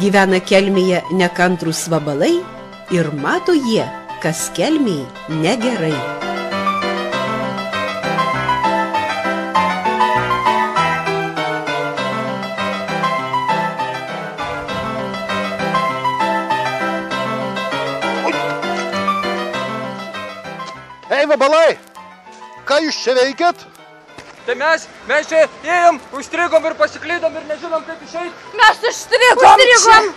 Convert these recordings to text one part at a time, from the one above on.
Gyvena kelmėje nekantrūs vabalai ir mato jie, kas kelmėje negerai. Ei, vabalai, ką jūs čia veikėt? Tai mes čia ėjom, užstrigom ir pasiklydom ir nežinom, kaip išeit. Mes užstrigom.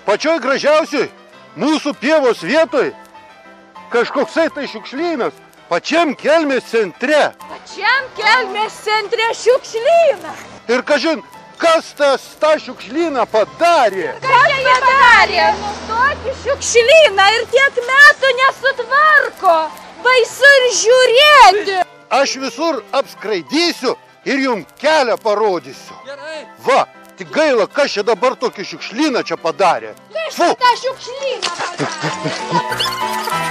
Pačioj gražiausioj mūsų pievos vietoj kažkoksai tai šiukšlynas, pačiam kelmės centre. Pačiam kelmės centre šiukšlynas. Ir kažin, kas tą šiukšlyną padarė? Kas jie padarė? Tokį šiukšlyną ir tiek metų nesutvarko. Baisu ir žiūrėti. Aš visur apskraidysiu ir jums kelią parodysiu. Gerai. Va, tik gaila, kas čia dabar tokį šiukšlyną čia padarė. Kas tą šiukšlyną padarė?